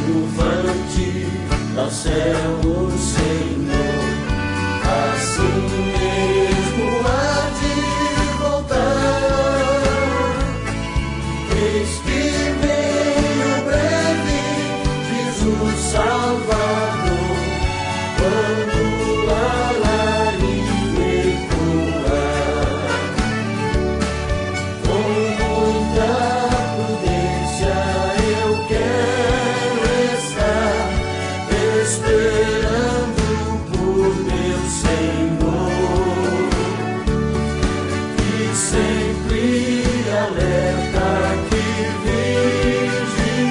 triunfante ao céu o Senhor, assim mesmo há de voltar. Eis que vem o breve Jesus Salvador, quando o alarinho ecoar. Com muita prudência eu quero estar esperando por meu Senhor, que sempre alerta, que vigia,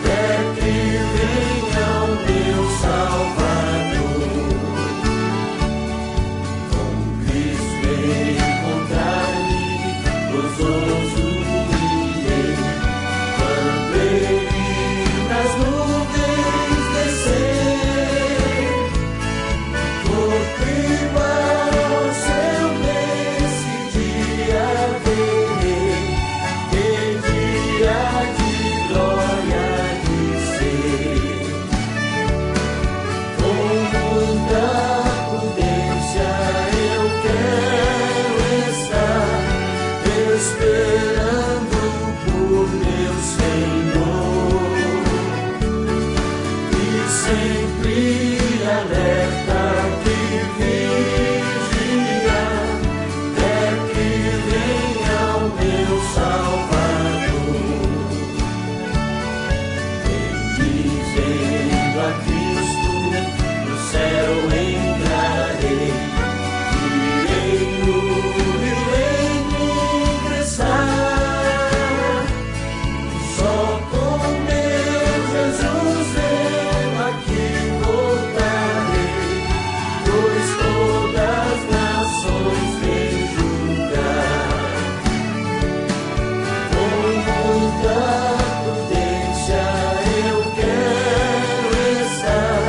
quer que venha o meu Salvador. Com Cristo encontrar-me, gozoso irei, quando Ele nas nuvens descer, porque ao céu nesse dia verei, que dia de glória de ser. Com muita prudência eu quero estar esperando por meu Senhor, e sempre alerta, que vigia, quer que venha o meu Salvador. Bendizendo a Cristo, no céu entrarei, irei no milênio ingressar. Só com meu Jesus eu aqui voltarei, pois todas as nações vêm julgar. Com muita prudência eu quero estar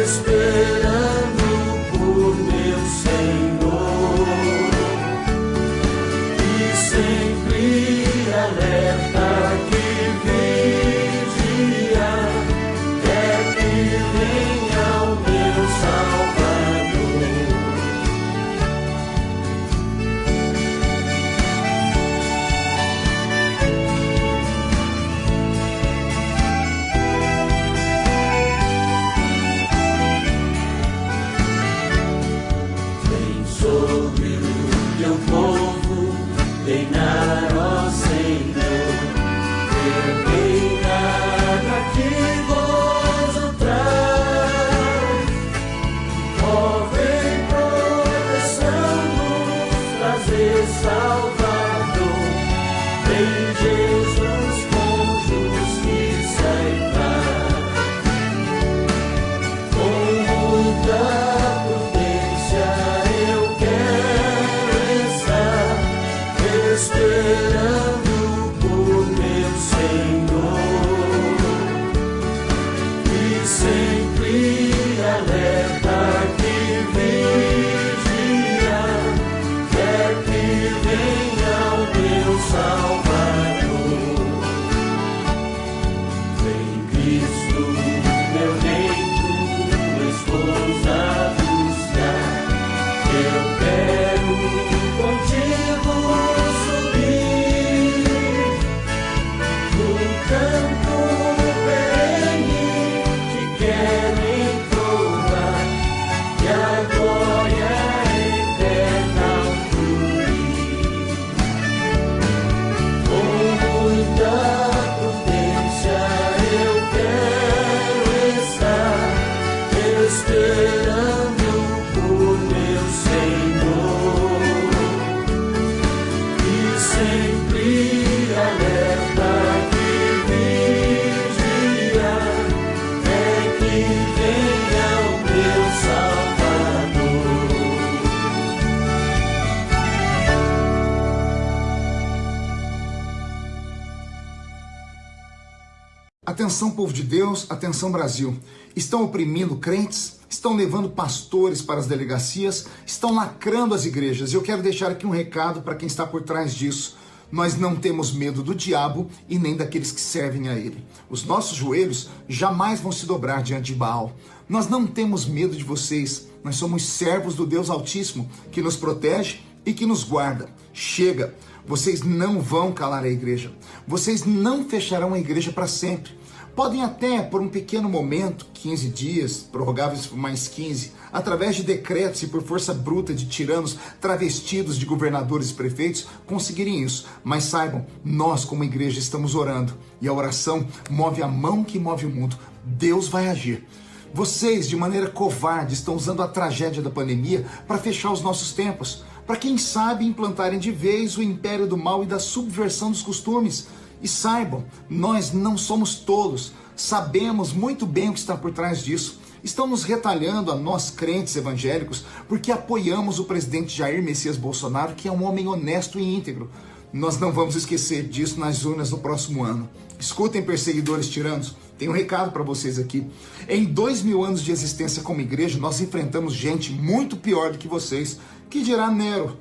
esperando por meu Senhor, e sempre alerta, que vigia, quer que venha o meu Salvador. Vem sobre o teu povo reinar, ó Senhor, teu reinado aqui gozo traz. Ó, vem proteção nos trazer, Salvador, vem Jesus com justiça e paz. Com muita prudência eu quero estar esperando por meu Senhor, e sempre alerta, que vigia, quer que venha o meu Salvador. Vem Cristo, meu leito, esposa buscar, eu quero contigo subir num canto perene, te quero entoar, e a glória eterna fluir. Com muita prudência eu quero estar esperando por meu Senhor, e sempre alerta, que vigia, quer que venha o meu Salvador. Atenção, povo de Deus, atenção, Brasil. Estão oprimindo crentes, estão levando pastores para as delegacias, estão lacrando as igrejas. Eu quero deixar aqui um recado para quem está por trás disso. Nós não temos medo do diabo e nem daqueles que servem a ele. Os nossos joelhos jamais vão se dobrar diante de Baal. Nós não temos medo de vocês. Nós somos servos do Deus Altíssimo, que nos protege e que nos guarda. Chega! Vocês não vão calar a igreja. Vocês não fecharão a igreja para sempre. Podem até, por um pequeno momento, 15 dias, prorrogáveis por mais 15, através de decretos e por força bruta de tiranos travestidos de governadores e prefeitos, conseguirem isso. Mas saibam, nós como igreja estamos orando. E a oração move a mão que move o mundo. Deus vai agir. Vocês, de maneira covarde, estão usando a tragédia da pandemia para fechar os nossos templos. Para quem sabe implantarem de vez o império do mal e da subversão dos costumes. E saibam, nós não somos tolos, sabemos muito bem o que está por trás disso. Estão nos retalhando a nós crentes evangélicos porque apoiamos o presidente Jair Messias Bolsonaro, que é um homem honesto e íntegro. Nós não vamos esquecer disso nas urnas no próximo ano. Escutem, perseguidores tiranos, tenho um recado para vocês aqui. Em 2000 anos de existência como igreja, nós enfrentamos gente muito pior do que vocês, que dirá Nero.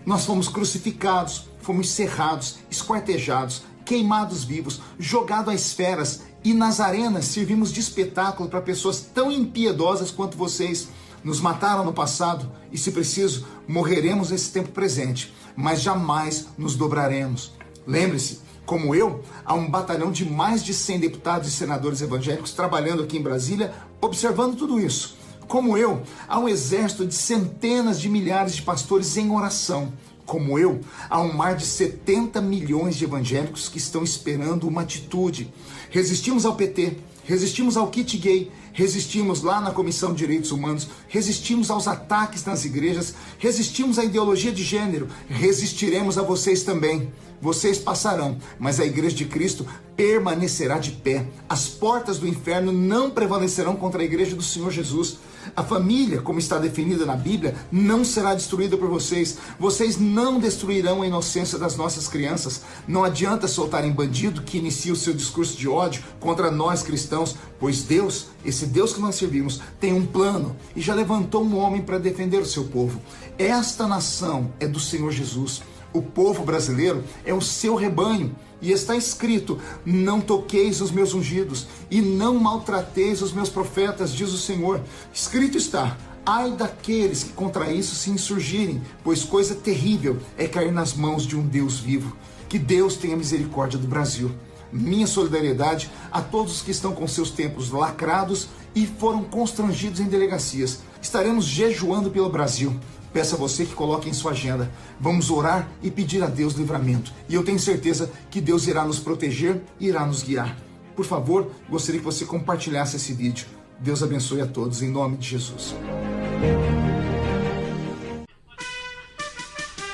Nós fomos crucificados, fomos cerrados, esquartejados, queimados vivos, jogados às feras, e nas arenas servimos de espetáculo para pessoas tão impiedosas quanto vocês. Nos mataram no passado e, se preciso, morreremos nesse tempo presente, mas jamais nos dobraremos. Lembre-se, como eu, há um batalhão de mais de 100 deputados e senadores evangélicos trabalhando aqui em Brasília, observando tudo isso. Como eu, há um exército de centenas de milhares de pastores em oração. Como eu, há um mar de 70 milhões de evangélicos que estão esperando uma atitude. Resistimos ao PT, resistimos ao kit gay, resistimos lá na Comissão de Direitos Humanos, resistimos aos ataques nas igrejas, resistimos à ideologia de gênero, resistiremos a vocês também. Vocês passarão, mas a Igreja de Cristo permanecerá de pé. As portas do inferno não prevalecerão contra a Igreja do Senhor Jesus. A família, como está definida na Bíblia, não será destruída por vocês. Vocês não destruirão a inocência das nossas crianças. Não adianta soltarem bandido que inicia o seu discurso de ódio contra nós cristãos, pois Deus, esse Deus que nós servimos, tem um plano e já levantou um homem para defender o seu povo. Esta nação é do Senhor Jesus. O povo brasileiro é o seu rebanho. E está escrito: não toqueis os meus ungidos e não maltrateis os meus profetas, diz o Senhor. Escrito está: ai daqueles que contra isso se insurgirem, pois coisa terrível é cair nas mãos de um Deus vivo. Que Deus tenha misericórdia do Brasil. Minha solidariedade a todos os que estão com seus templos lacrados e foram constrangidos em delegacias. Estaremos jejuando pelo Brasil. Peço a você que coloque em sua agenda. Vamos orar e pedir a Deus livramento. E eu tenho certeza que Deus irá nos proteger e irá nos guiar. Por favor, gostaria que você compartilhasse esse vídeo. Deus abençoe a todos, em nome de Jesus.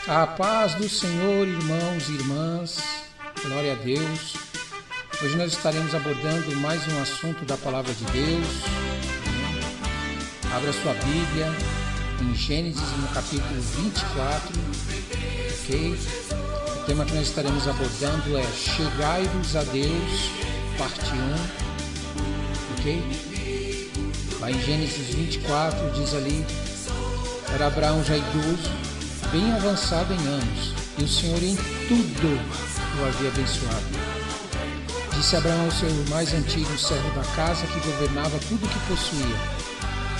A paz do Senhor, irmãos e irmãs. Glória a Deus. Hoje nós estaremos abordando mais um assunto da Palavra de Deus. Abra sua Bíblia em Gênesis, no capítulo 24, ok? O tema que nós estaremos abordando é Chegai-vos a Deus, parte 1, ok? Lá em Gênesis 24 diz ali: era Abraão já idoso, bem avançado em anos, e o Senhor em tudo o havia abençoado. Disse Abraão ao seu mais antigo servo da casa, que governava tudo o que possuía: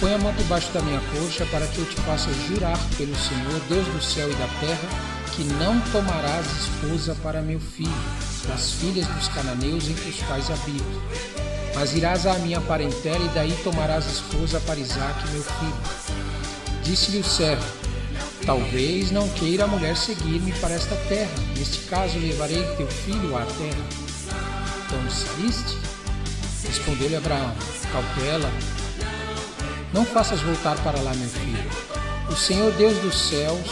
põe a mão por baixo da minha coxa, para que eu te faça jurar pelo Senhor, Deus do céu e da terra, que não tomarás esposa para meu filho, das filhas dos cananeus entre os quais habito. Mas irás à minha parentela, e daí tomarás esposa para Isaque, meu filho. Disse-lhe o servo: talvez não queira a mulher seguir-me para esta terra. Neste caso, levarei teu filho à terra. De onde saíste? Respondeu-lhe Abraão: cautela. Não faças voltar para lá, meu filho. O Senhor Deus dos céus,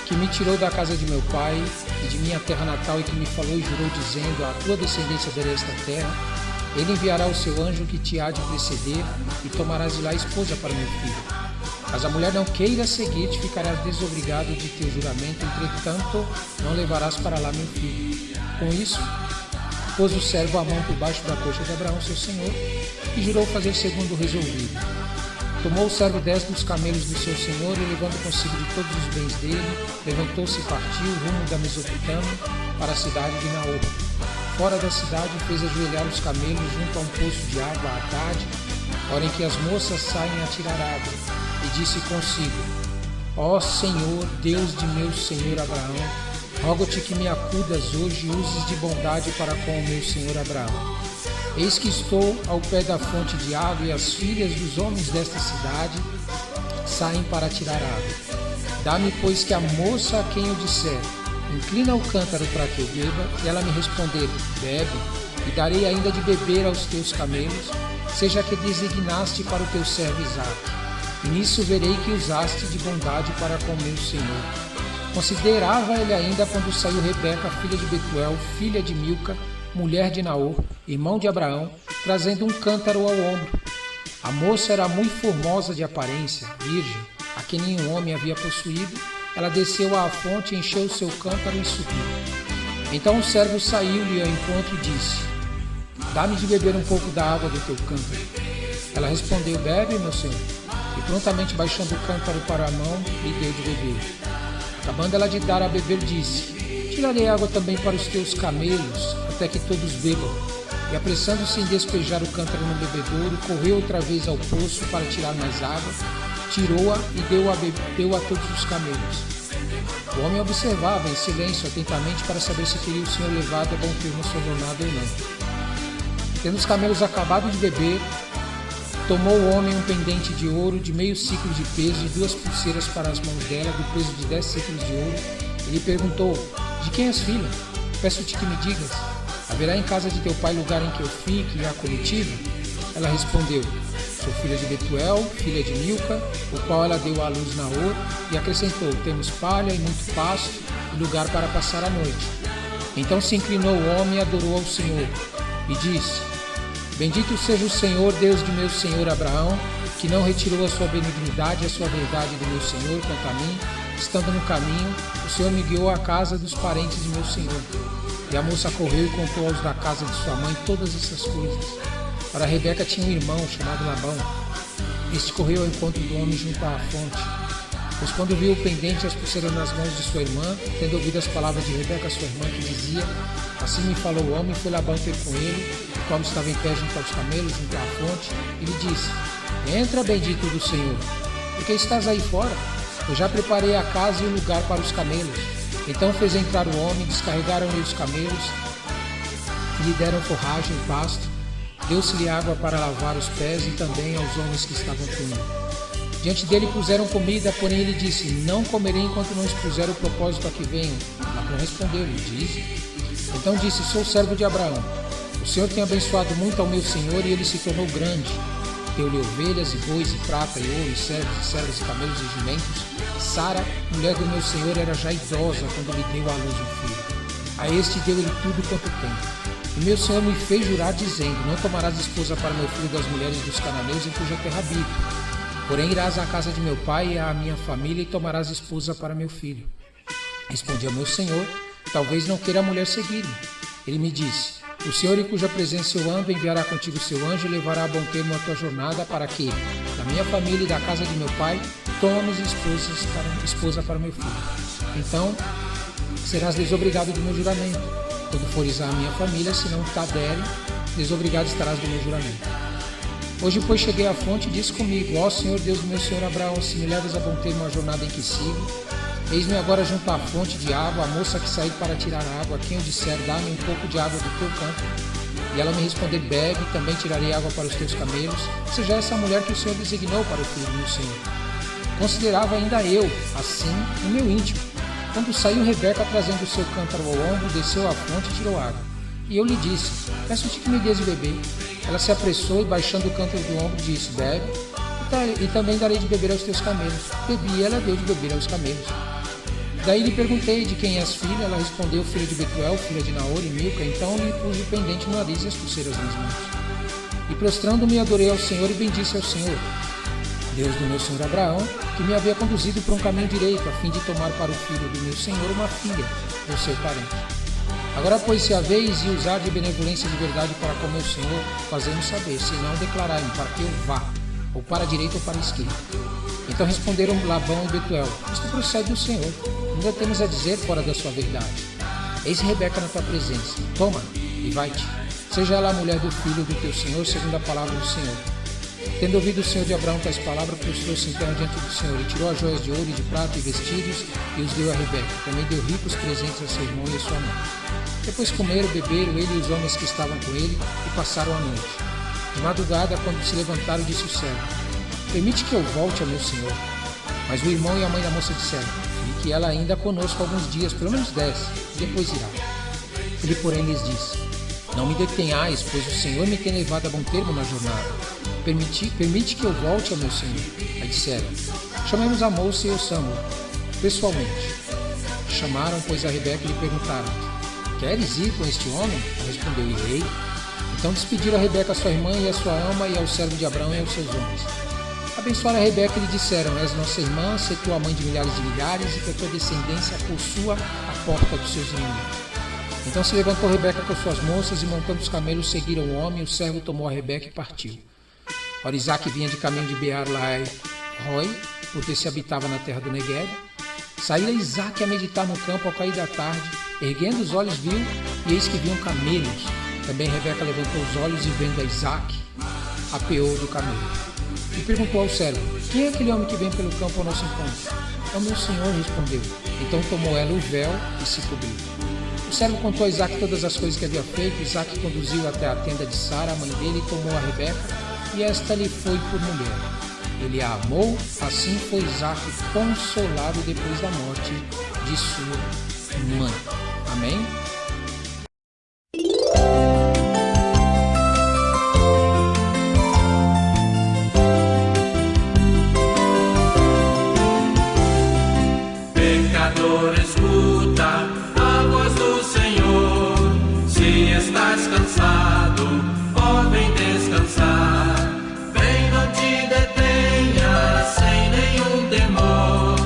que me tirou da casa de meu pai e de minha terra natal, e que me falou e jurou, dizendo: a tua descendência darei esta terra, ele enviará o seu anjo que te há de preceder, e tomarás de lá esposa para meu filho. Mas a mulher não queira seguir-te, ficarás desobrigado de teu juramento, entretanto não levarás para lá meu filho. Com isso, pôs o servo a mão por baixo da coxa de Abraão, seu senhor, e jurou fazer segundo o resolvido. Tomou o servo 10 dos camelos do seu senhor e, levando consigo de todos os bens dele, levantou-se e partiu rumo da Mesopotâmia para a cidade de Naor. Fora da cidade, fez ajoelhar os camelos junto a um poço de água à tarde, hora em que as moças saem a tirar água, e disse consigo: Ó Senhor, Deus de meu senhor Abraão, rogo-te que me acudas hoje e uses de bondade para com o meu senhor Abraão. Eis que estou ao pé da fonte de água e as filhas dos homens desta cidade saem para tirar água. Dá-me, pois, que a moça a quem eu disser, inclina o cântaro para que eu beba, e ela me responder, bebe, e darei ainda de beber aos teus camelos, seja que designaste para o teu servo Isaque. E nisso verei que usaste de bondade para com meu senhor. Considerava ele ainda quando saiu Rebeca, filha de Betuel, filha de Milca, mulher de Naor, irmão de Abraão, trazendo um cântaro ao ombro. A moça era muito formosa de aparência, virgem, a quem nenhum homem havia possuído. Ela desceu à fonte, encheu o seu cântaro e subiu. Então o servo saiu-lhe ao encontro e disse: Dá-me de beber um pouco da água do teu cântaro. Ela respondeu: Bebe, meu senhor. E prontamente, baixando o cântaro para a mão, lhe deu de beber. Acabando ela de dar a beber, disse: Tirarei água também para os teus camelos, até que todos bebam. E apressando-se em despejar o cântaro no bebedouro, correu outra vez ao poço para tirar mais água, tirou-a e deu a todos os camelos. O homem observava em silêncio atentamente para saber se teria o senhor levado a bom termo sua jornada ou não. Tendo os camelos acabado de beber, tomou o homem um pendente de ouro de meio ciclo de peso e 2 pulseiras para as mãos dela, do peso de 10 ciclos de ouro, e lhe perguntou: De quem és filha? Peço-te que me digas. Haverá em casa de teu pai lugar em que eu fique e há comitiva? Ela respondeu: Sou filha de Betuel, filha de Milca, o qual ela deu à luz Naor, e acrescentou: Temos palha e muito pasto e lugar para passar a noite. Então se inclinou o homem e adorou ao Senhor, e disse: Bendito seja o Senhor, Deus de meu senhor Abraão, que não retirou a sua benignidade e a sua verdade do meu senhor quanto a mim. Estando no caminho, o Senhor me guiou à casa dos parentes de meu senhor. E a moça correu e contou aos da casa de sua mãe todas essas coisas. Ora, Rebeca tinha um irmão chamado Labão. Este correu ao encontro do homem junto à fonte. Pois quando viu o pendente e as pulseiras nas mãos de sua irmã, tendo ouvido as palavras de Rebeca, sua irmã, que dizia: Assim me falou o homem, foi Labão ter com ele, o qual estava em pé junto aos camelos, junto à fonte, e lhe disse: Entra, bendito do Senhor, porque estás aí fora? Eu já preparei a casa e o lugar para os camelos. Então fez entrar o homem, descarregaram-lhe os camelos, e lhe deram forragem e pasto, deu-se-lhe água para lavar os pés e também aos homens que estavam com ele. Diante dele puseram comida, porém ele disse: Não comerei enquanto não expuser o propósito a que venham. Labão respondeu-lhe: Diz. Então disse: Sou servo de Abraão. O Senhor tem abençoado muito ao meu senhor e ele se tornou grande. Deu-lhe ovelhas e bois e prata e ouro e servos e camelos e jumentos. Sara, mulher do meu senhor, era já idosa quando lhe deu à luz um filho. A este deu ele tudo quanto tem. E meu senhor me fez jurar dizendo: Não tomarás esposa para meu filho das mulheres dos cananeus em cuja terra habito. Porém irás à casa de meu pai e à minha família e tomarás esposa para meu filho. Respondi ao meu senhor: Talvez não queira a mulher seguir-me. Ele me disse: O Senhor em cuja presença eu ando enviará contigo seu anjo e levará a bom termo a tua jornada, para que, da minha família e da casa de meu pai, tomes esposa para meu filho. Então serás desobrigado do meu juramento. Quando fores à minha família, se não te derem, desobrigado estarás do meu juramento. Hoje, pois, cheguei à fonte e disse comigo: Ó Senhor, Deus do meu senhor Abraão, se me leves a bom termo a jornada em que sigo, eis-me agora junto à fonte de água, a moça que saiu para tirar água, a quem eu disser: Dá-me um pouco de água do teu cântaro. E ela me responder: Bebe, também tirarei água para os teus camelos, seja essa a mulher que o Senhor designou para o filho do meu senhor. Considerava ainda eu, assim, no meu íntimo, quando saiu Rebeca trazendo o seu cântaro ao ombro, desceu à fonte e tirou água. E eu lhe disse: Peço-te que me dês de beber. Ela se apressou e, baixando o cântaro do ombro, disse: Bebe, e também darei de beber aos teus camelos. Bebi e ela deu de beber aos camelos. Daí lhe perguntei: De quem és filha? Ela respondeu: Filha de Betuel, filha de Naor e Milca. Então lhe pus o pendente no nariz e as pulseiras nas mãos. E prostrando-me, adorei ao Senhor e bendisse ao Senhor, Deus do meu senhor Abraão, que me havia conduzido por um caminho direito, a fim de tomar para o filho do meu senhor uma filha do seu parente. Agora, pois, se haveis e usar de benevolência e de verdade para com meu senhor, fazei-me saber, se não, declarai-me para que eu vá. ou para a direita ou para a esquerda. Então responderam Labão e Betuel: isto procede do Senhor, nada temos a dizer fora da sua verdade. Eis Rebeca na tua presença, toma e vai-te. Seja ela a mulher do filho do teu Senhor, segundo a palavra do Senhor. Tendo ouvido o Senhor de Abraão tais palavras, prostrou-se em terra diante do Senhor, e tirou as joias de ouro e de prata e vestidos, e os deu a Rebeca. Também deu ricos presentes a seu irmão e a sua mãe. Depois comeram, beberam, ele e os homens que estavam com ele, e passaram a noite. De madrugada, quando se levantaram, disse o servo: permite que eu volte ao meu senhor. Mas o irmão e a mãe da moça disseram: fique ela ainda conosco alguns dias, pelo menos 10, e depois irá. Ele, porém, lhes disse: não me detenhais, pois o Senhor me tem levado a bom termo na jornada. Permite que eu volte ao meu senhor. Aí disseram: chamemos a moça e ouçamos pessoalmente. Chamaram, pois, a Rebeca e lhe perguntaram: queres ir com este homem? Ela respondeu: irei. Então despediram a Rebeca, sua irmã, e a sua ama, e ao servo de Abraão e aos seus homens. Abençoaram a Rebeca e lhe disseram: és nossa irmã, se tu a mãe de milhares, e que a tua descendência possua a porta dos seus inimigos. Então se levantou Rebeca com suas moças, e montando os camelos seguiram o homem, e o servo tomou a Rebeca e partiu. Ora, Isaque vinha de caminho de Bear-Lahai-Roi, porque se habitava na terra do Negueb. Saíra Isaque a meditar no campo ao cair da tarde. Erguendo os olhos viu, e eis que viam camelos. Também Rebeca levantou os olhos e, vendo a Isaque, apeou do camelo. E perguntou ao servo: quem é aquele homem que vem pelo campo ao nosso encontro? É o meu senhor, respondeu. Então tomou ela o véu e se cobriu. O servo contou a Isaque todas as coisas que havia feito. Isaque conduziu até a tenda de Sara, a mãe dele, e tomou a Rebeca, e esta lhe foi por mulher. Ele a amou, assim foi Isaque consolado depois da morte de sua mãe. Amém? Pecador, escuta a voz do Senhor. Se estás cansado, ó, vem descansar. Vem, não te detenha sem nenhum temor.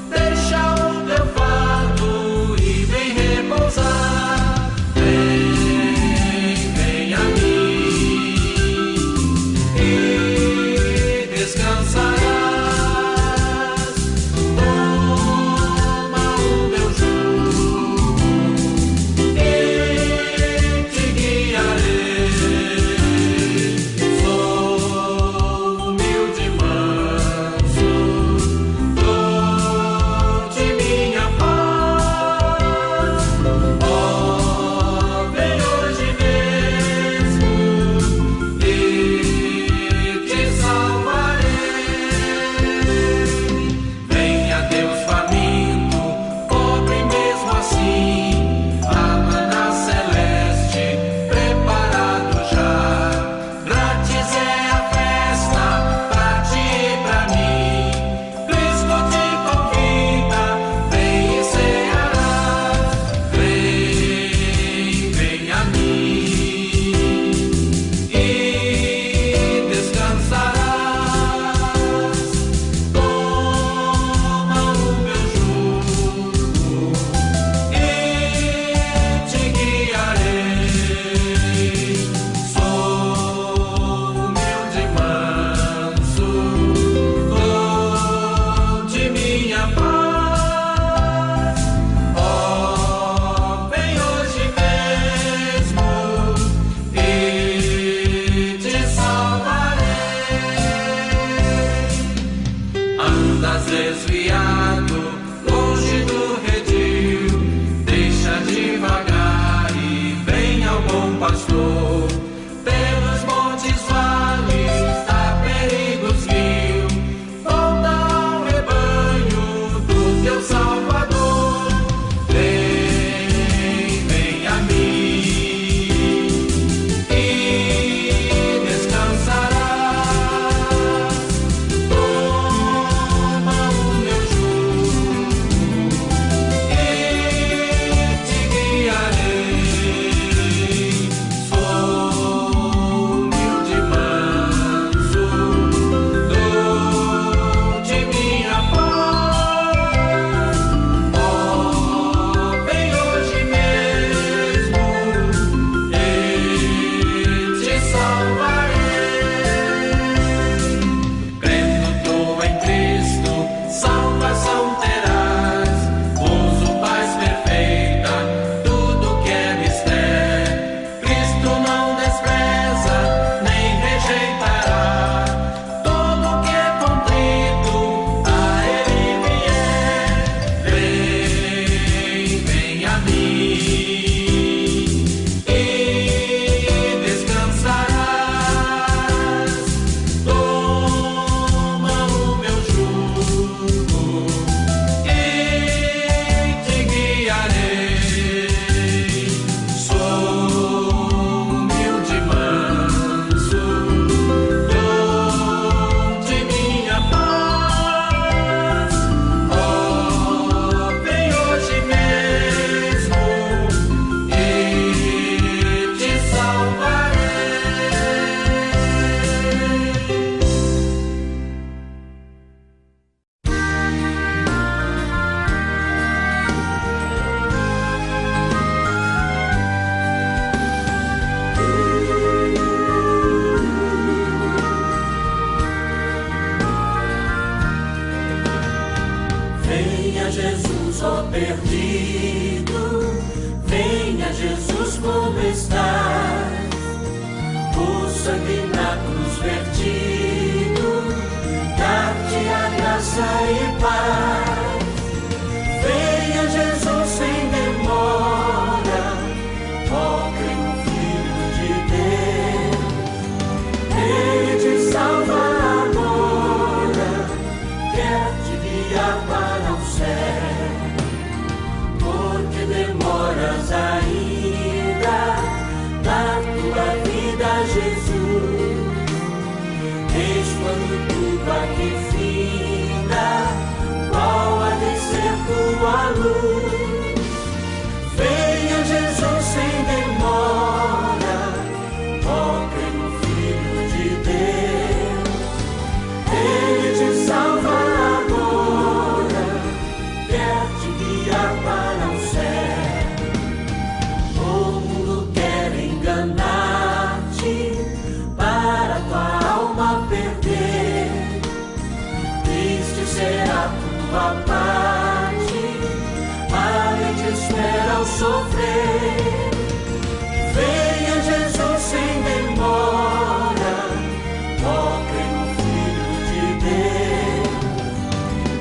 Deixa o teu fardo e vem repousar. sangue na cruz vertido, dar-te a graça e paz. Venha Jesus sem demora, ó, crê no Filho de Deus. Ele te salva agora, quer te guiar para o céu. Porque demoras ainda da tua vida, Jesus. Eis quando tudo aqui finda, qual há de ser tua luz. Venha Jesus sem demora, ó, crê no Filho de Deus. Ele te salva agora, quer te guiar para o céu. O mundo quer enganar-te para tua alma perder. Triste será tua parte, ali te espera o sofrer. Venha Jesus sem demora, ó, crê no Filho de Deus.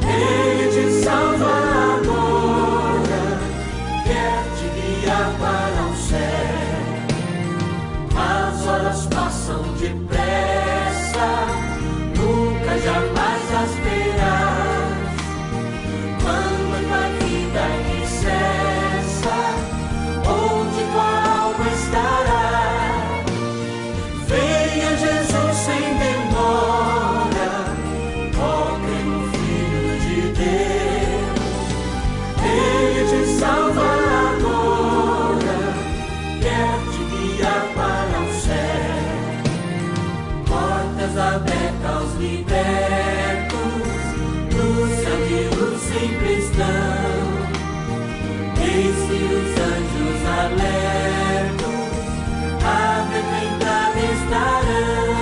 Ele te salva agora, quer te guiar para o céu. As horas passam depressa, nunca jamais as verás. Quando a vida que cessa, onde tua alma estará? Venha Jesus sem demora, ó, crê no Filho de Deus. Ele te salva agora, quer te guiar para o céu. Portas abertas aos libertos, no céu de luz sempre estão. Eis que os anjos alertos à tua entrada estarão.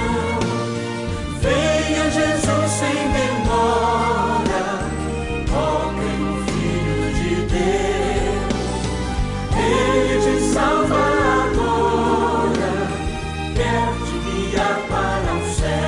Venha Jesus sem demora, ó, crê no Filho de Deus. Ele te salva agora, quer te guiar para o céu.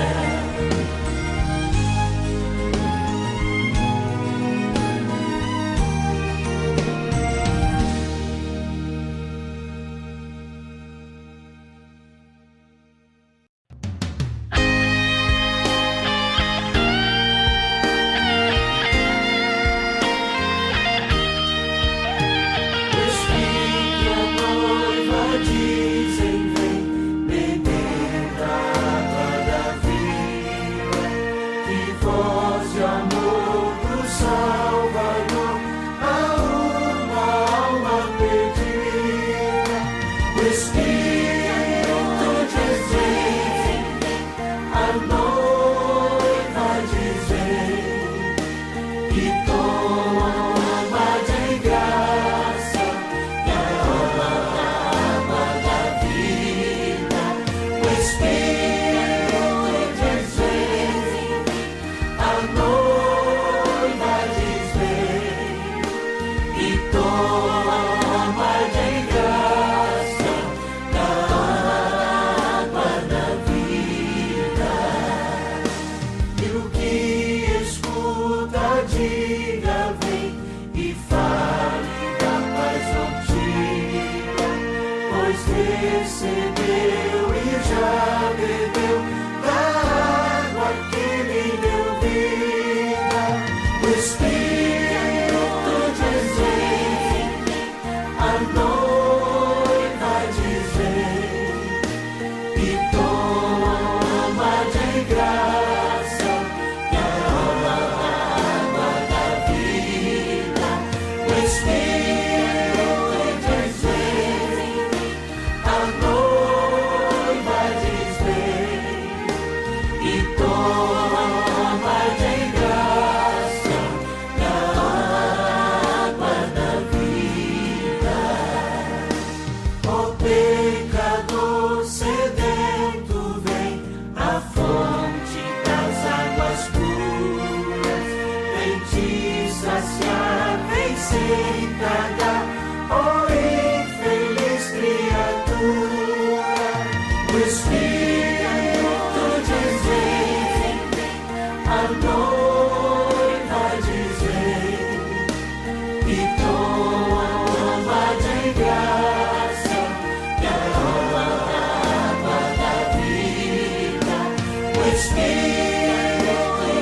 O Espírito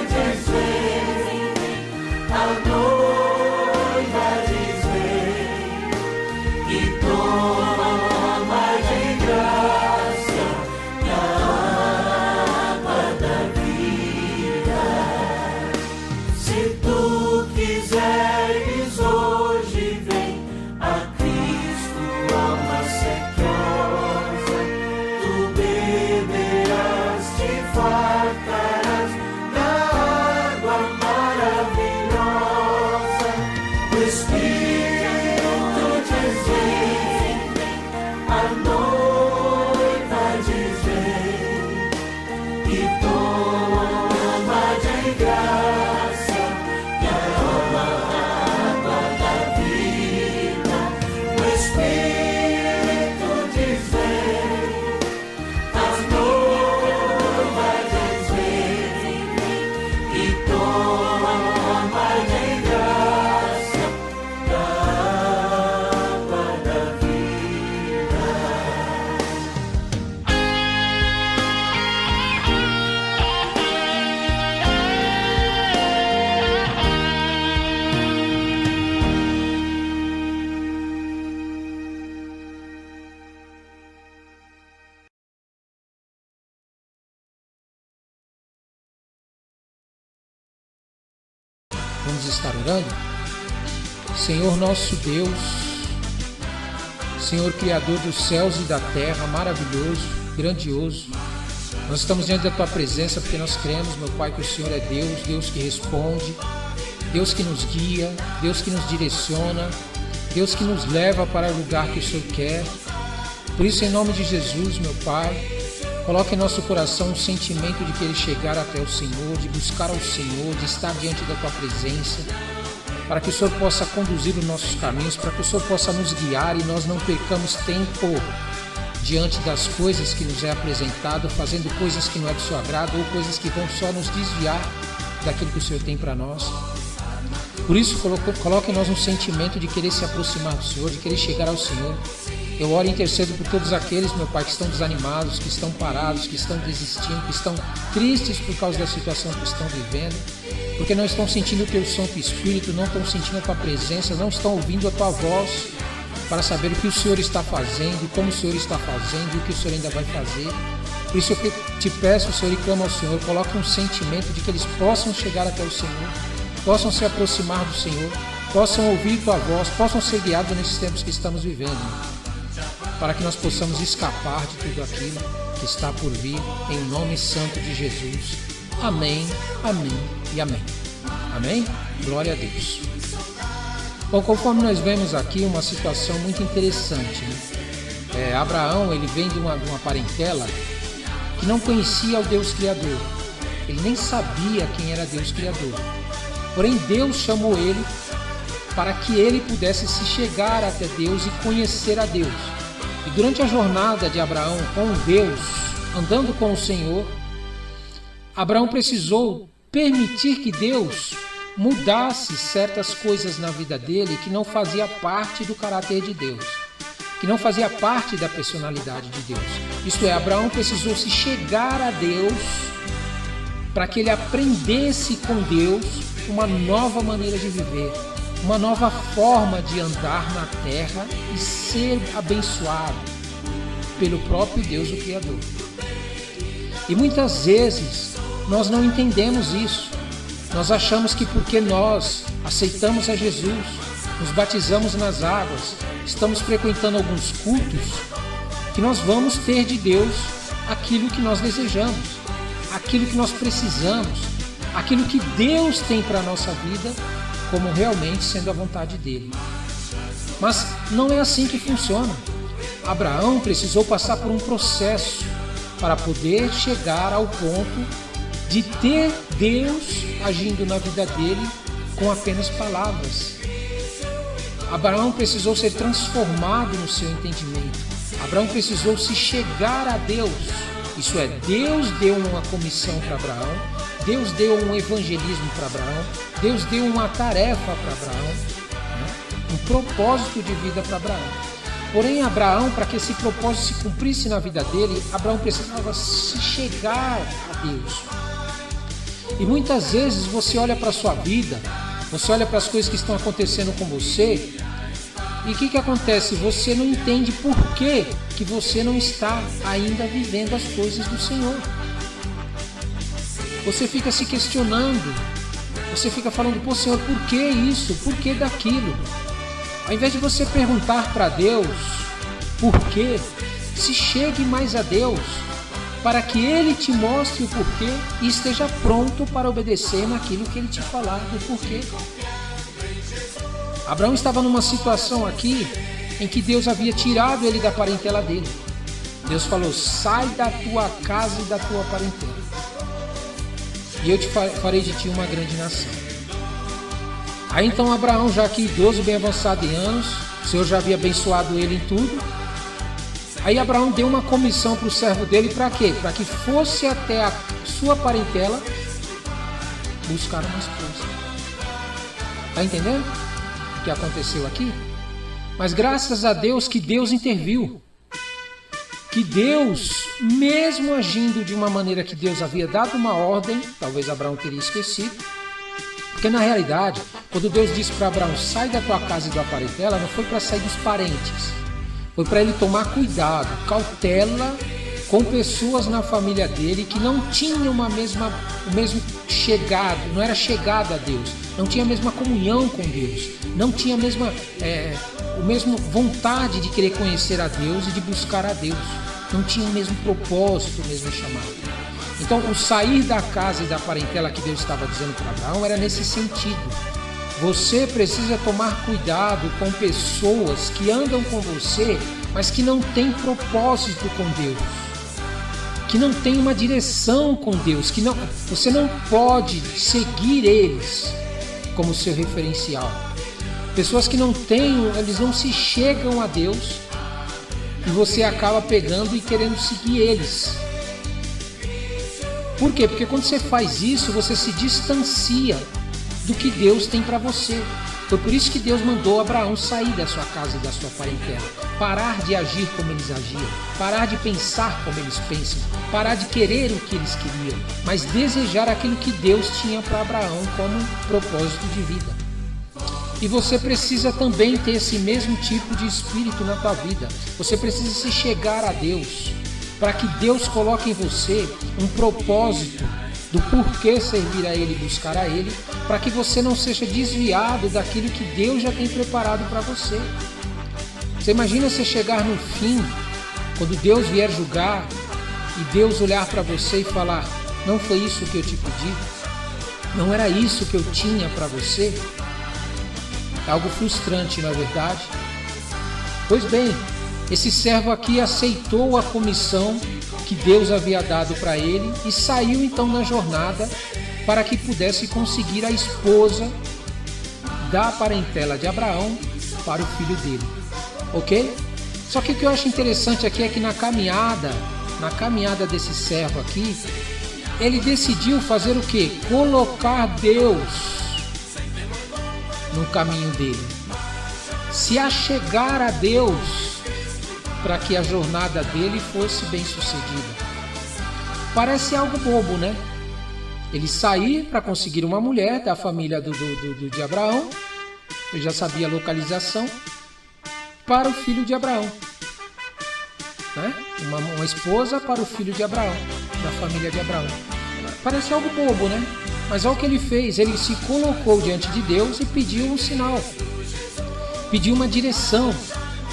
diz vem, a noiva diz vem, e toma de graça da água da vida. Se tu quiseres hoje, vem a Cristo, alma sequiosa, tu beberás, te fartarás da água maravilhosa. O Espírito diz vem, a noiva diz vem, e toma de graça da água da vida. O Espírito diz vem, a noiva diz vem, e toma de graça da água da vida. Vamos estar orando? Senhor nosso Deus, Senhor Criador dos céus e da terra, maravilhoso, grandioso, nós estamos diante da Tua presença porque nós cremos, meu Pai, que o Senhor é Deus, Deus que responde, Deus que nos guia, Deus que nos direciona, Deus que nos leva para o lugar que o Senhor quer. Por isso, em nome de Jesus, meu Pai, coloque em nosso coração um sentimento de querer chegar até o Senhor, de buscar ao Senhor, de estar diante da Tua presença, para que o Senhor possa conduzir os nossos caminhos, para que o Senhor possa nos guiar e nós não percamos tempo diante das coisas que nos é apresentado, fazendo coisas que não é do seu agrado ou coisas que vão só nos desviar daquilo que o Senhor tem para nós. Por isso, coloque em nós um sentimento de querer se aproximar do Senhor, de querer chegar ao Senhor. Eu oro e intercedo por todos aqueles, meu Pai, que estão desanimados, que estão parados, que estão desistindo, que estão tristes por causa da situação que estão vivendo, porque não estão sentindo o Teu Santo Espírito, não estão sentindo a Tua presença, não estão ouvindo a Tua voz para saber o que o Senhor está fazendo, como o Senhor está fazendo e o que o Senhor ainda vai fazer. Por isso eu te peço, Senhor, e clamo ao Senhor, coloque um sentimento de que eles possam chegar até o Senhor, possam se aproximar do Senhor, possam ouvir Tua voz, possam ser guiados nesses tempos que estamos vivendo, para que nós possamos escapar de tudo aquilo que está por vir, em nome santo de Jesus. Amém, amém e amém. Amém? Glória a Deus. Bom, conforme nós vemos aqui uma situação muito interessante, né? Abraão, ele vem de uma parentela que não conhecia o Deus Criador. Ele nem sabia quem era Deus Criador. Porém, Deus chamou ele para que ele pudesse se chegar até Deus e conhecer a Deus. E durante a jornada de Abraão com Deus, andando com o Senhor, Abraão precisou permitir que Deus mudasse certas coisas na vida dele que não fazia parte do caráter de Deus, que não fazia parte da personalidade de Deus. Isto é, Abraão precisou se chegar a Deus para que ele aprendesse com Deus uma nova maneira de viver, uma nova forma de andar na terra e ser abençoado pelo próprio Deus, o Criador. E muitas vezes nós não entendemos isso. Nós achamos que porque nós aceitamos a Jesus, nos batizamos nas águas, estamos frequentando alguns cultos, que nós vamos ter de Deus aquilo que nós desejamos, aquilo que nós precisamos, aquilo que Deus tem para a nossa vida, como realmente sendo a vontade dele. Mas não é assim que funciona. Abraão precisou passar por um processo para poder chegar ao ponto de ter Deus agindo na vida dele com apenas palavras. Abraão precisou ser transformado no seu entendimento. Abraão precisou se chegar a Deus. Isso é, Deus deu uma comissão para Abraão, Deus deu um evangelismo para Abraão, Deus deu uma tarefa para Abraão, um propósito de vida para Abraão. Porém, Abraão, para que esse propósito se cumprisse na vida dele, Abraão precisava se chegar a Deus. E muitas vezes você olha para a sua vida, você olha para as coisas que estão acontecendo com você, e o que acontece? Você não entende por que você não está ainda vivendo as coisas do Senhor. Você fica se questionando, você fica falando, pô, Senhor, por que isso? Por que daquilo? Ao invés de você perguntar para Deus por quê, se chegue mais a Deus para que Ele te mostre o porquê e esteja pronto para obedecer naquilo que Ele te falar do porquê. Abraão estava numa situação aqui em que Deus havia tirado ele da parentela dele. Deus falou, sai da tua casa e da tua parentela, e eu te farei de ti uma grande nação. Aí então Abraão, já que idoso, bem avançado em anos, o Senhor já havia abençoado ele em tudo. Aí Abraão deu uma comissão para o servo dele, para quê? Para que fosse até a sua parentela buscar uma esposa. Está entendendo o que aconteceu aqui? Mas graças a Deus que Deus interviu. Que Deus, mesmo agindo de uma maneira que Deus havia dado uma ordem, talvez Abraão teria esquecido, porque na realidade, quando Deus disse para Abraão, sai da tua casa e da parentela, não foi para sair dos parentes, foi para ele tomar cuidado, cautela com pessoas na família dele que não tinham o mesmo chegado, não era chegado a Deus, não tinha a mesma comunhão com Deus, não tinha a mesma vontade de querer conhecer a Deus e de buscar a Deus, não tinha o mesmo propósito, o mesmo chamado. Então, o sair da casa e da parentela que Deus estava dizendo para Abraão era nesse sentido. Você precisa tomar cuidado com pessoas que andam com você, mas que não têm propósito com Deus, que não têm uma direção com Deus, você não pode seguir eles como seu referencial. Pessoas que eles não se chegam a Deus e você acaba pegando e querendo seguir eles. Por quê? Porque quando você faz isso, você se distancia do que Deus tem para você. Foi por isso que Deus mandou Abraão sair da sua casa e da sua parentela. Parar de agir como eles agiam. Parar de pensar como eles pensam. Parar de querer o que eles queriam. Mas desejar aquilo que Deus tinha para Abraão como propósito de vida. E você precisa também ter esse mesmo tipo de espírito na tua vida. Você precisa se chegar a Deus, para que Deus coloque em você um propósito do porquê servir a Ele e buscar a Ele, para que você não seja desviado daquilo que Deus já tem preparado para você. Você imagina você chegar no fim, quando Deus vier julgar, e Deus olhar para você e falar, não foi isso que eu te pedi? Não era isso que eu tinha para você? É algo frustrante, não é verdade? Pois bem, esse servo aqui aceitou a comissão que Deus havia dado para ele e saiu então na jornada para que pudesse conseguir a esposa da parentela de Abraão para o filho dele. Ok? Só que o que eu acho interessante aqui é que na caminhada desse servo aqui, ele decidiu fazer o quê? Colocar Deus no caminho dele. Se achegar a Deus para que a jornada dele fosse bem sucedida. Parece algo bobo, né? Ele sair para conseguir uma mulher da família de Abraão, ele já sabia a localização, para o filho de Abraão, né? Uma esposa para o filho de Abraão, da família de Abraão. Parece algo bobo, né? Mas olha o que ele fez, ele se colocou diante de Deus e pediu um sinal, pediu uma direção,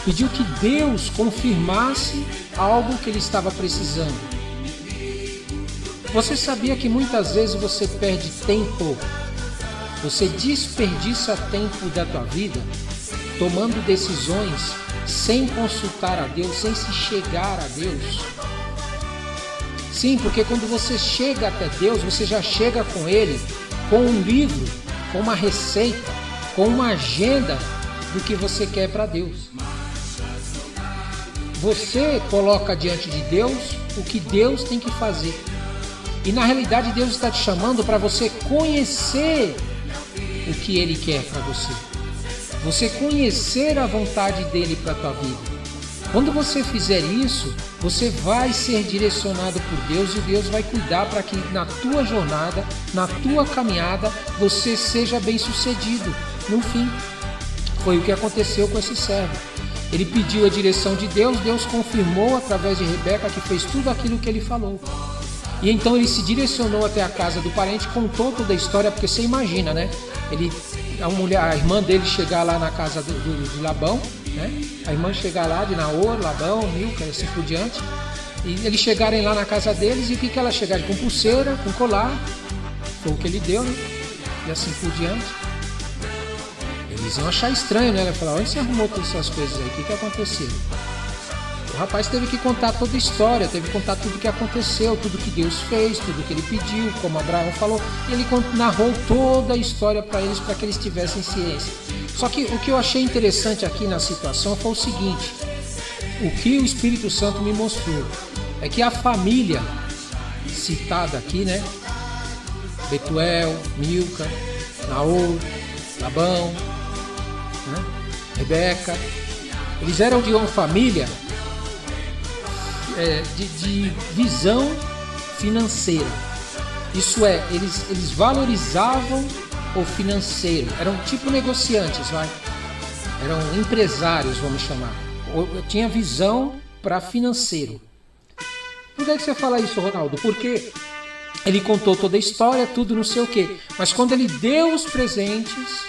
pediu que Deus confirmasse algo que ele estava precisando. Você sabia que muitas vezes você perde tempo, você desperdiça tempo da tua vida tomando decisões sem consultar a Deus, sem se chegar a Deus? Sim, porque quando você chega até Deus, você já chega com Ele, com um livro, com uma receita, com uma agenda do que você quer para Deus. Você coloca diante de Deus o que Deus tem que fazer. E na realidade Deus está te chamando para você conhecer o que Ele quer para você. Você conhecer a vontade dEle para a tua vida. Quando você fizer isso, você vai ser direcionado por Deus e Deus vai cuidar para que na tua jornada, na tua caminhada, você seja bem sucedido. No fim, foi o que aconteceu com esse servo. Ele pediu a direção de Deus, Deus confirmou através de Rebeca que fez tudo aquilo que ele falou. E então ele se direcionou até a casa do parente, contou toda a história, porque você imagina, né? A irmã dele chegar lá na casa de Labão, né? A irmã chegar lá de Naor, Labão, Milca e assim por diante. E eles chegarem lá na casa deles, e o que ela chegar? Com pulseira, com colar, foi o que ele deu, né? E assim por diante. Eles iam achar estranho, né? Ela ia falar, onde você arrumou todas essas coisas aí? O que aconteceu? O rapaz teve que contar toda a história, teve que contar tudo o que aconteceu, tudo que Deus fez, tudo que ele pediu, como Abraão falou. E ele narrou toda a história para eles, para que eles tivessem ciência. Só que o que eu achei interessante aqui na situação foi o seguinte: o que o Espírito Santo me mostrou é que a família citada aqui, né? Betuel, Milca, Naor, Labão, né? Rebeca, eles eram de uma família de visão financeira. Isso é, eles valorizavam o financeiro, eram tipo negociantes, eram empresários, vamos chamar. Tinha visão para financeiro. Por que você fala isso, Ronaldo? Porque ele contou toda a história, tudo não sei o quê. Mas quando ele deu os presentes,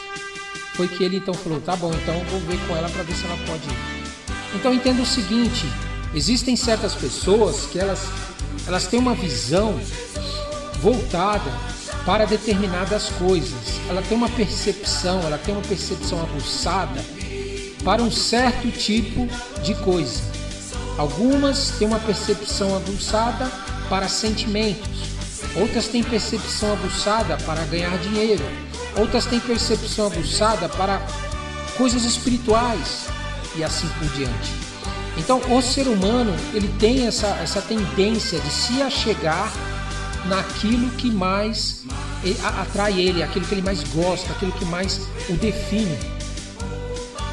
foi que ele então falou, tá bom, então eu vou ver com ela para ver se ela pode ir. Então entenda o seguinte: existem certas pessoas que elas têm uma visão voltada para determinadas coisas. Ela tem uma percepção aguçada para um certo tipo de coisa. Algumas têm uma percepção aguçada para sentimentos. Outras têm percepção aguçada para ganhar dinheiro. Outras têm percepção aguçada para coisas espirituais e assim por diante. Então, o ser humano, ele tem essa tendência de se achegar naquilo que mais atrai ele, aquilo que ele mais gosta, aquilo que mais o define.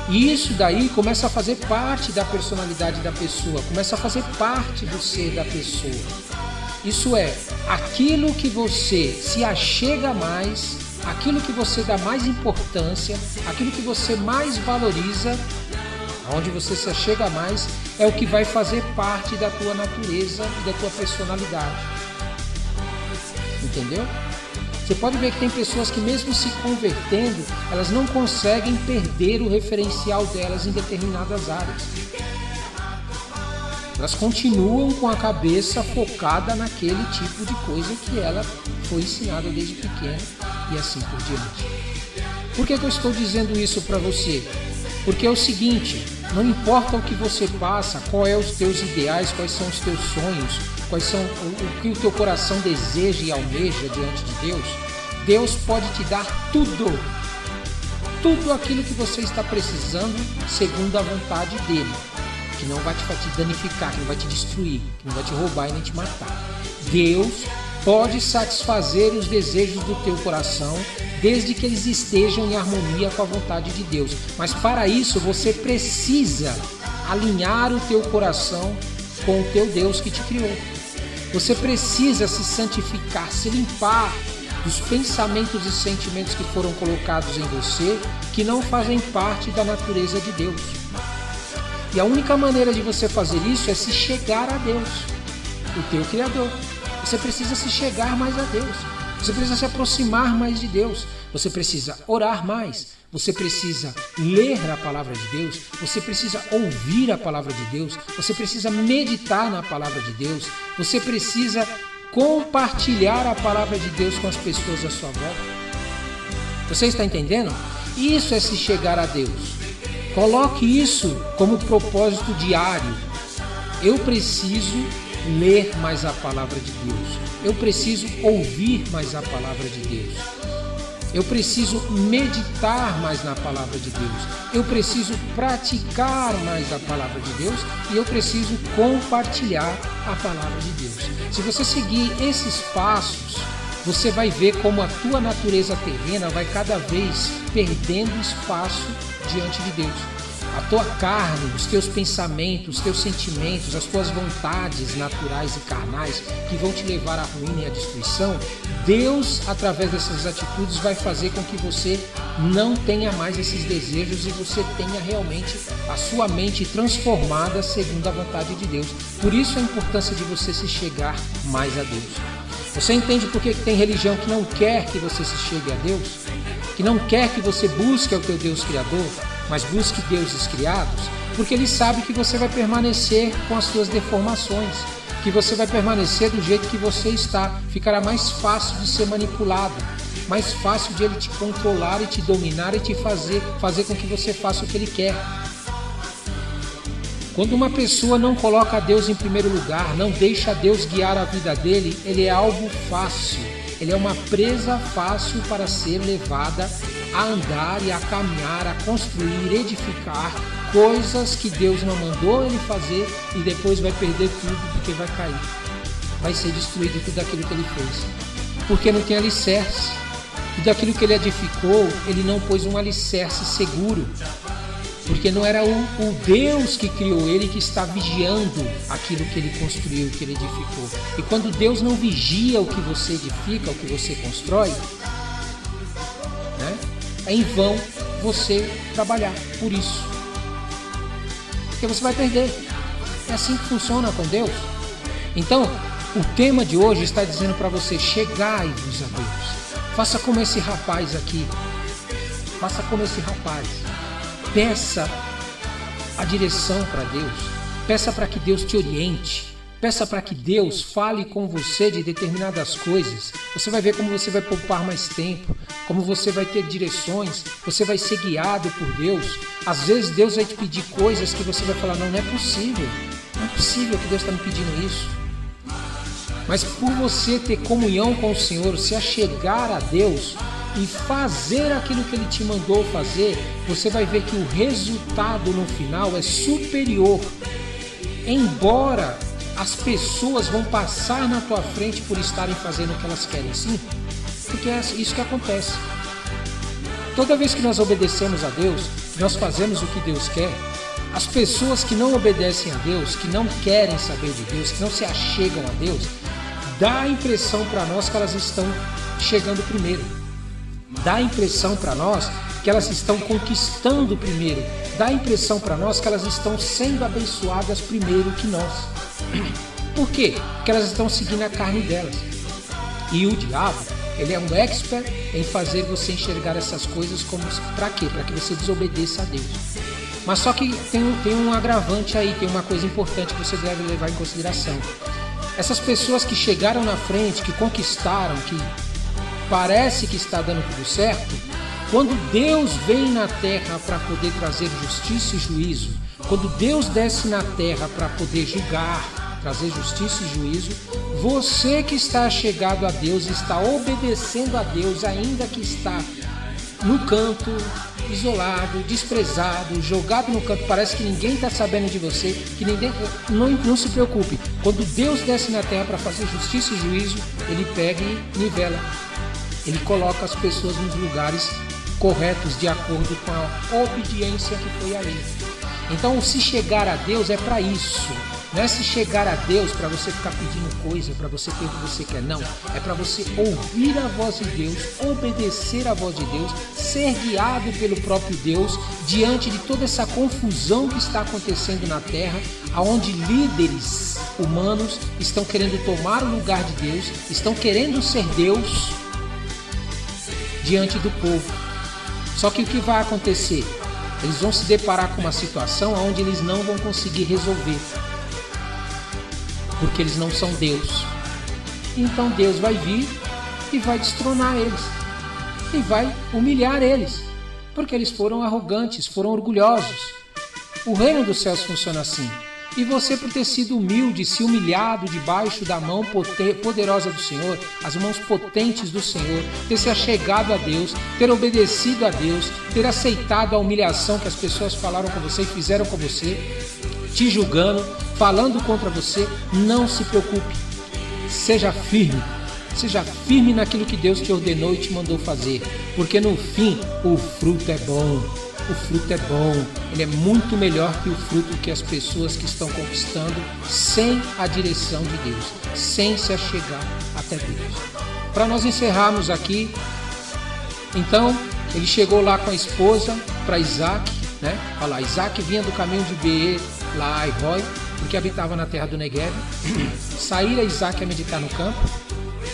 E isso daí começa a fazer parte da personalidade da pessoa, começa a fazer parte do ser da pessoa. Isso é, aquilo que você se achega mais, aquilo que você dá mais importância, aquilo que você mais valoriza, onde você se achega mais, é o que vai fazer parte da tua natureza e da tua personalidade. Entendeu? Você pode ver que tem pessoas que mesmo se convertendo, elas não conseguem perder o referencial delas em determinadas áreas. Elas continuam com a cabeça focada naquele tipo de coisa que ela foi ensinada desde pequena e assim por diante. Por que eu estou dizendo isso para você? Porque é o seguinte, não importa o que você passa, qual é os teus ideais, quais são os teus sonhos, quais são o que o teu coração deseja e almeja diante de Deus, Deus pode te dar tudo aquilo que você está precisando segundo a vontade dele, que não vai te danificar, que não vai te destruir, que não vai te roubar e nem te matar. Deus pode satisfazer os desejos do teu coração, desde que eles estejam em harmonia com a vontade de Deus. Mas para isso você precisa alinhar o teu coração com o teu Deus que te criou. Você precisa se santificar, se limpar dos pensamentos e sentimentos que foram colocados em você, que não fazem parte da natureza de Deus. E a única maneira de você fazer isso é se chegar a Deus, o teu Criador. Você precisa se chegar mais a Deus. Você precisa se aproximar mais de Deus. Você precisa orar mais. Você precisa ler a palavra de Deus. Você precisa ouvir a palavra de Deus. Você precisa meditar na palavra de Deus. Você precisa compartilhar a palavra de Deus com as pessoas à sua volta. Você está entendendo? Isso é se chegar a Deus. Coloque isso como propósito diário. Eu preciso ler mais a palavra de Deus. Eu preciso ouvir mais a palavra de Deus. Eu preciso meditar mais na palavra de Deus. Eu preciso praticar mais a palavra de Deus. E eu preciso compartilhar a palavra de Deus. Se você seguir esses passos, você vai ver como a tua natureza terrena vai cada vez perdendo espaço diante de Deus. a tua carne, os teus pensamentos, os teus sentimentos, as tuas vontades naturais e carnais que vão te levar à ruína e à destruição, Deus, através dessas atitudes, vai fazer com que você não tenha mais esses desejos e você tenha realmente a sua mente transformada segundo a vontade de Deus. Por isso a importância de você se chegar mais a Deus. Você entende por que tem religião que não quer que você se chegue a Deus? Que não quer que você busque ao teu Deus Criador, mas busque deuses criados? Porque ele sabe que você vai permanecer com as suas deformações, que você vai permanecer do jeito que você está. Ficará mais fácil de ser manipulado, mais fácil de ele te controlar e te dominar e te fazer com que você faça o que ele quer. Quando uma pessoa não coloca Deus em primeiro lugar, não deixa Deus guiar a vida dele, ele é alvo fácil, ele é uma presa fácil para ser levada a andar e a caminhar, a construir, edificar coisas que Deus não mandou ele fazer e depois vai perder tudo porque vai cair. Vai ser destruído tudo aquilo que ele fez. Porque não tem alicerce. Tudo aquilo que ele edificou, ele não pôs um alicerce seguro. Porque não era o Deus que criou ele que está vigiando aquilo que ele construiu, que ele edificou. E quando Deus não vigia o que você edifica, o que você constrói, né, é em vão você trabalhar por isso. Porque você vai perder. É assim que funciona com Deus. Então, o tema de hoje está dizendo para você: chegai-vos a Deus. Faça como esse rapaz aqui. Faça como esse rapaz. Peça a direção para Deus. Peça para que Deus te oriente. Peça para que Deus fale com você de determinadas coisas. Você vai ver como você vai poupar mais tempo, como você vai ter direções, você vai ser guiado por Deus. Às vezes Deus vai te pedir coisas que você vai falar: não é possível. Não é possível que Deus está me pedindo isso. Mas por você ter comunhão com o Senhor, se achegar a Deus e fazer aquilo que Ele te mandou fazer, você vai ver que o resultado no final é superior. Embora as pessoas vão passar na tua frente por estarem fazendo o que elas querem, sim, porque é isso que acontece. Toda vez que nós obedecemos a Deus, nós fazemos o que Deus quer. As pessoas que não obedecem a Deus, que não querem saber de Deus, que não se achegam a Deus, dá a impressão para nós que elas estão chegando primeiro. Dá a impressão para nós que elas estão conquistando primeiro. Dá a impressão para nós que elas estão sendo abençoadas primeiro que nós. Por quê? Porque elas estão seguindo a carne delas. E o diabo, ele é um expert em fazer você enxergar essas coisas como para quê? Para que você desobedeça a Deus. Mas só que tem um agravante aí, tem uma coisa importante que você deve levar em consideração. Essas pessoas que chegaram na frente, que conquistaram, que parece que está dando tudo certo, quando Deus vem na terra para poder trazer justiça e juízo, quando Deus desce na terra para poder julgar, trazer justiça e juízo, você que está chegado a Deus, está obedecendo a Deus, ainda que está no canto, isolado, desprezado, jogado no canto, parece que ninguém está sabendo de você, que ninguém, não se preocupe. Quando Deus desce na terra para fazer justiça e juízo, Ele pega e nivela. Ele coloca as pessoas nos lugares corretos, de acordo com a obediência que foi a Ele. Então, se chegar a Deus é para isso. Não é se chegar a Deus para você ficar pedindo coisa, para você ter o que você quer, não. É para você ouvir a voz de Deus, obedecer a voz de Deus, ser guiado pelo próprio Deus, diante de toda essa confusão que está acontecendo na Terra, onde líderes humanos estão querendo tomar o lugar de Deus, estão querendo ser Deus diante do povo. Só que o que vai acontecer? Eles vão se deparar com uma situação onde eles não vão conseguir resolver, porque eles não são Deus. Então Deus vai vir e vai destronar eles, e vai humilhar eles, porque eles foram arrogantes, foram orgulhosos. O reino dos céus funciona assim. E você, por ter sido humilde, se humilhado debaixo da mão poderosa do Senhor, as mãos potentes do Senhor, ter se achegado a Deus, ter obedecido a Deus, ter aceitado a humilhação que as pessoas falaram com você e fizeram com você, te julgando, falando contra você, não se preocupe. Seja firme naquilo que Deus te ordenou e te mandou fazer, porque no fim o fruto é bom. o fruto é bom, ele é muito melhor que o fruto que as pessoas que estão conquistando sem a direção de Deus, sem se achegar até Deus. Para nós encerrarmos aqui, então, ele chegou lá com a esposa para Isaac, né? Olha lá, Isaac vinha do caminho de Beer, lá e Rói, porque habitava na terra do Negueb. Saíra Isaac a meditar no campo.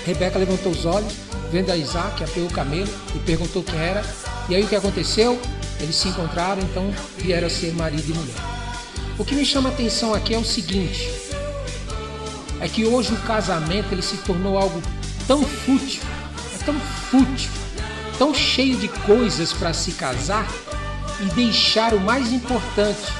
Rebeca levantou os olhos, vendo a Isaac, apeou o camelo e perguntou quem era. E aí o que aconteceu? Eles se encontraram, então vieram a ser marido e mulher. O que me chama a atenção aqui é o seguinte, é que hoje o casamento ele se tornou algo tão fútil, tão cheio de coisas para se casar e deixar o mais importante,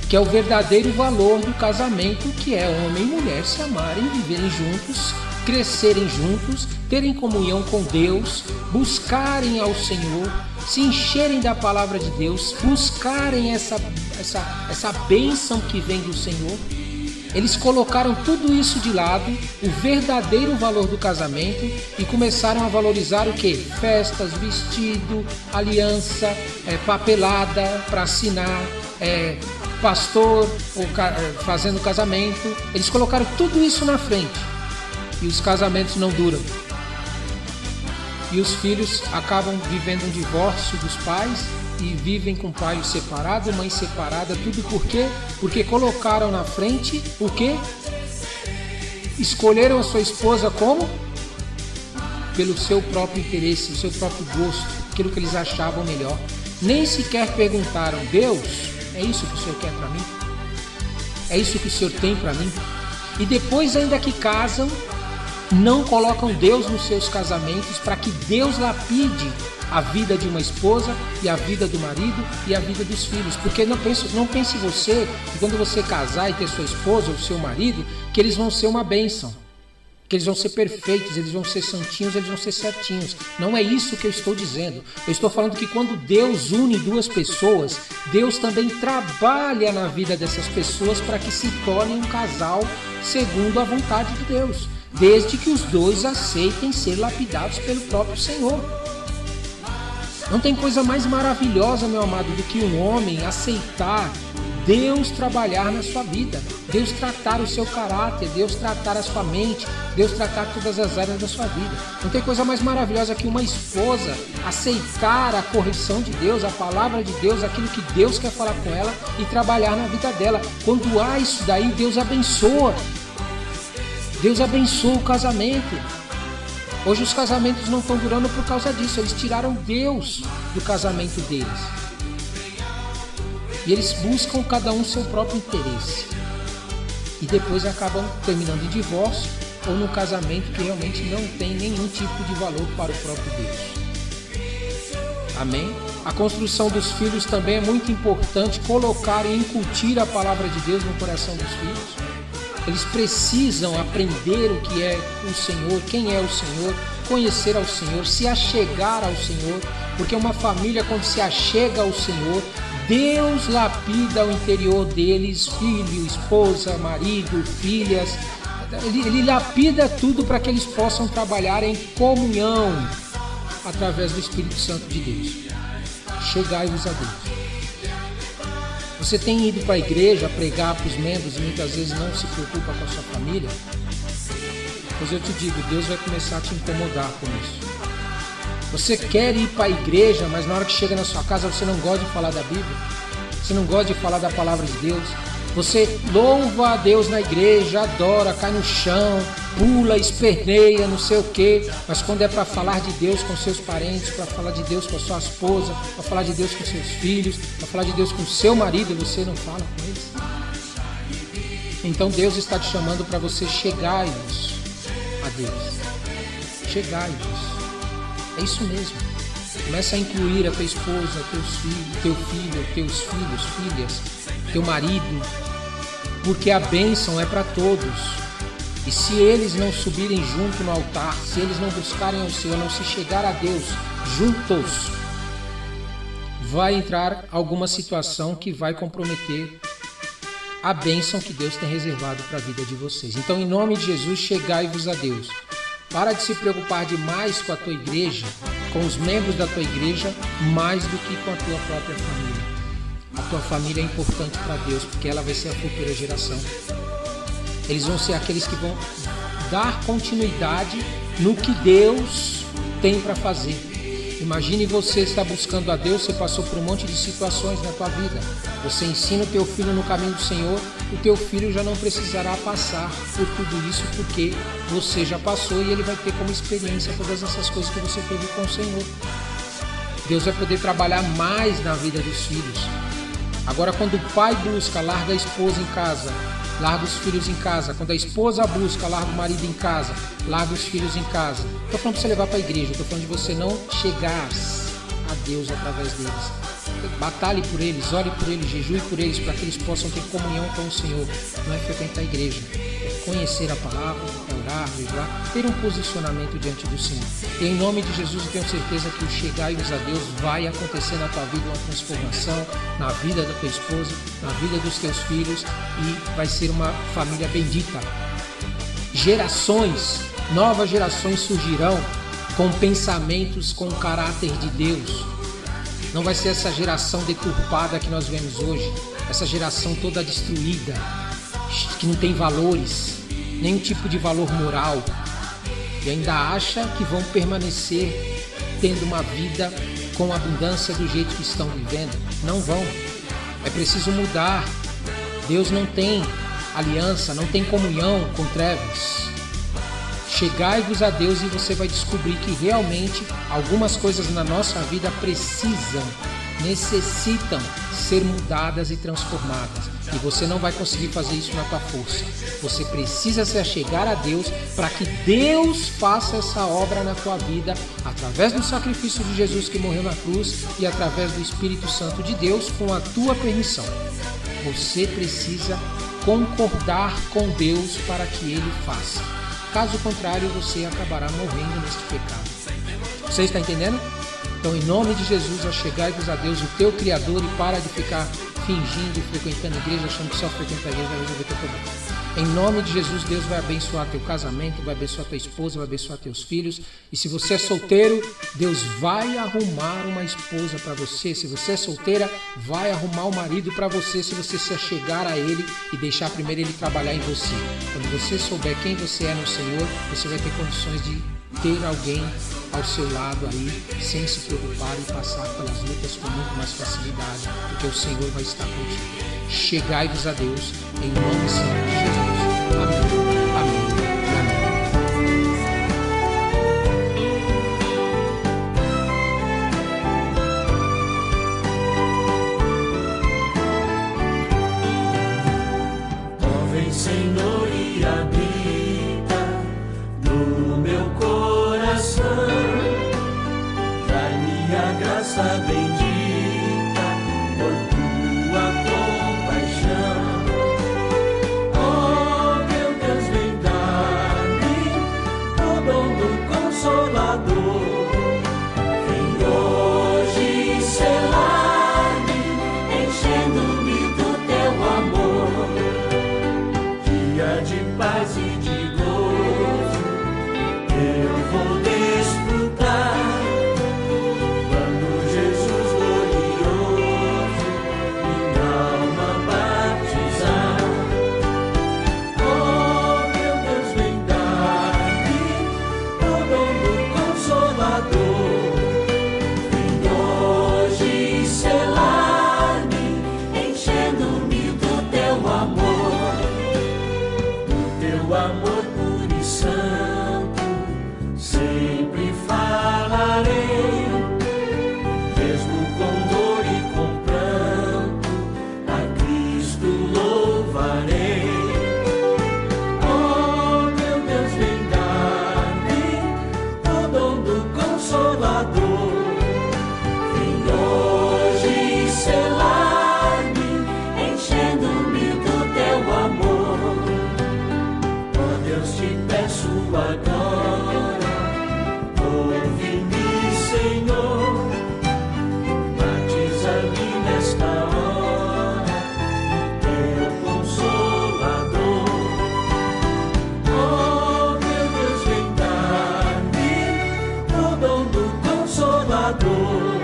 que é o verdadeiro valor do casamento, que é homem e mulher se amarem, viverem juntos, crescerem juntos, terem comunhão com Deus, buscarem ao Senhor, se encherem da palavra de Deus, buscarem essa bênção que vem do Senhor. Eles colocaram tudo isso de lado, o verdadeiro valor do casamento, e começaram a valorizar o quê? Festas, vestido, aliança, papelada para assinar, pastor fazendo casamento. Eles colocaram tudo isso na frente e os casamentos não duram. E os filhos acabam vivendo um divórcio dos pais e vivem com pai separado, mãe separada, tudo por quê? Porque colocaram na frente o quê? Escolheram a sua esposa como? Pelo seu próprio interesse, o seu próprio gosto, aquilo que eles achavam melhor. Nem sequer perguntaram: Deus, é isso que o Senhor quer para mim? É isso que o Senhor tem para mim? E depois, ainda que casam, não colocam Deus nos seus casamentos para que Deus lapide a vida de uma esposa e a vida do marido e a vida dos filhos. Porque não pense você que quando você casar e ter sua esposa ou seu marido, que eles vão ser uma bênção, que eles vão ser perfeitos, eles vão ser santinhos, eles vão ser certinhos. Não é isso que eu estou dizendo. Eu estou falando que quando Deus une duas pessoas, Deus também trabalha na vida dessas pessoas para que se tornem um casal segundo a vontade de Deus, desde que os dois aceitem ser lapidados pelo próprio Senhor. Não tem coisa mais maravilhosa, meu amado, do que um homem aceitar Deus trabalhar na sua vida, Deus tratar o seu caráter, Deus tratar a sua mente, Deus tratar todas as áreas da sua vida. Não tem coisa mais maravilhosa que uma esposa aceitar a correção de Deus, a palavra de Deus, aquilo que Deus quer falar com ela e trabalhar na vida dela. Quando há isso daí, Deus abençoa. Deus abençoa o casamento. Hoje os casamentos não estão durando por causa disso. Eles tiraram Deus do casamento deles. E eles buscam cada um seu próprio interesse. E depois acabam terminando em divórcio ou num casamento que realmente não tem nenhum tipo de valor para o próprio Deus. Amém? A construção dos filhos também é muito importante. Colocar e incutir a palavra de Deus no coração dos filhos. Eles precisam aprender o que é o Senhor, quem é o Senhor, conhecer ao Senhor, se achegar ao Senhor, porque uma família, quando se achega ao Senhor, Deus lapida o interior deles, filho, esposa, marido, filhas. Ele lapida tudo para que eles possam trabalhar em comunhão através do Espírito Santo de Deus. Chegai-vos a Deus. Você tem ido para a igreja pregar para os membros e muitas vezes não se preocupa com a sua família? Pois eu te digo, Deus vai começar a te incomodar com isso. Você quer ir para a igreja, mas na hora que chega na sua casa você não gosta de falar da Bíblia? Você não gosta de falar da palavra de Deus? Você louva a Deus na igreja, adora, cai no chão, pula, esperneia, não sei o quê, mas quando é para falar de Deus com seus parentes, para falar de Deus com a sua esposa, para falar de Deus com seus filhos, para falar de Deus com seu marido, você não fala com eles? Então Deus está te chamando para você chegai-vos a Deus. Chegai-vos. É isso mesmo. Começa a incluir a tua esposa, teus filhos, teu filho, teus filhos, filhas, teu marido, porque a bênção é para todos. E se eles não subirem junto no altar, se eles não buscarem ao Senhor, não se chegar a Deus juntos, vai entrar alguma situação que vai comprometer a bênção que Deus tem reservado para a vida de vocês. Então, em nome de Jesus, chegai-vos a Deus. Para de se preocupar demais com a tua igreja, com os membros da tua igreja, mais do que com a tua própria família. A tua família é importante para Deus, porque ela vai ser a futura geração. Eles vão ser aqueles que vão dar continuidade no que Deus tem para fazer. Imagine você estar buscando a Deus, você passou por um monte de situações na tua vida. Você ensina o teu filho no caminho do Senhor, o teu filho já não precisará passar por tudo isso, porque você já passou e ele vai ter como experiência todas essas coisas que você teve com o Senhor. Deus vai poder trabalhar mais na vida dos filhos. Agora, quando o pai busca, larga a esposa em casa, larga os filhos em casa. Quando a esposa busca, larga o marido em casa, larga os filhos em casa. Estou falando para você levar para a igreja, estou falando de você não chegar a Deus através deles. Batalhe por eles, ore por eles, jejue por eles, para que eles possam ter comunhão com o Senhor. Não é frequentar a igreja, é conhecer a palavra, é orar, jejuar, ter um posicionamento diante do Senhor. E em nome de Jesus eu tenho certeza que o chegai-vos a Deus vai acontecer na tua vida, uma transformação na vida da tua esposa, na vida dos teus filhos, e vai ser uma família bendita. Novas gerações surgirão com pensamentos com o caráter de Deus. Não vai ser essa geração deturpada que nós vemos hoje, essa geração toda destruída, que não tem valores, nenhum tipo de valor moral, e ainda acha que vão permanecer tendo uma vida com abundância do jeito que estão vivendo. Não vão. É preciso mudar. Deus não tem aliança, não tem comunhão com trevas. Chegai-vos a Deus e você vai descobrir que realmente algumas coisas na nossa vida necessitam ser mudadas e transformadas. E você não vai conseguir fazer isso na tua força. Você precisa se achegar a Deus para que Deus faça essa obra na tua vida através do sacrifício de Jesus que morreu na cruz e através do Espírito Santo de Deus com a tua permissão. Você precisa concordar com Deus para que Ele faça. Caso contrário, você acabará morrendo neste pecado. Você está entendendo? Então, em nome de Jesus, achegai-vos a Deus, o teu Criador, e para de ficar fingindo e frequentando a igreja, achando que só frequenta a igreja vai resolver teu problema. Em nome de Jesus, Deus vai abençoar teu casamento, vai abençoar tua esposa, vai abençoar teus filhos. E se você é solteiro, Deus vai arrumar uma esposa para você. Se você é solteira, vai arrumar um marido para você, se você se achegar a Ele e deixar primeiro Ele trabalhar em você. Quando você souber quem você é no Senhor, você vai ter condições de ter alguém ao seu lado aí, sem se preocupar e passar pelas lutas com muito mais facilidade, porque o Senhor vai estar contigo. Chegai-vos a Deus, em nome santo de Jesus. Amém, amém e amém. Ó, vem, Senhor, e habita no meu coração. Dai-me a graça bendita por tua compaixão. Oh, meu Deus, vem dar-me o dom do Consolador. Vem hoje selar-me, enchendo-me do teu amor. Dia de paz e de gozo eu vou desfrutar. Quando Jesus glorioso minha alma batizar. Oh, meu Deus, vem dar-me o dom do Consolador. Vem hoje selar-me, enchendo-me do teu amor. Do teu amor puro e santo sempre falarei, mesmo com dor e com pranto, a Cristo louvarei. Oh, meu Deus, vem dar-me o dom do Consolador. Vem hoje selar-me, enchendo-me do teu amor. Oh, Deus, te peço agora, ouve-me, Senhor, batiza-me nesta hora, teu Consolador. Oh, meu Deus, vem dar-me Consolador.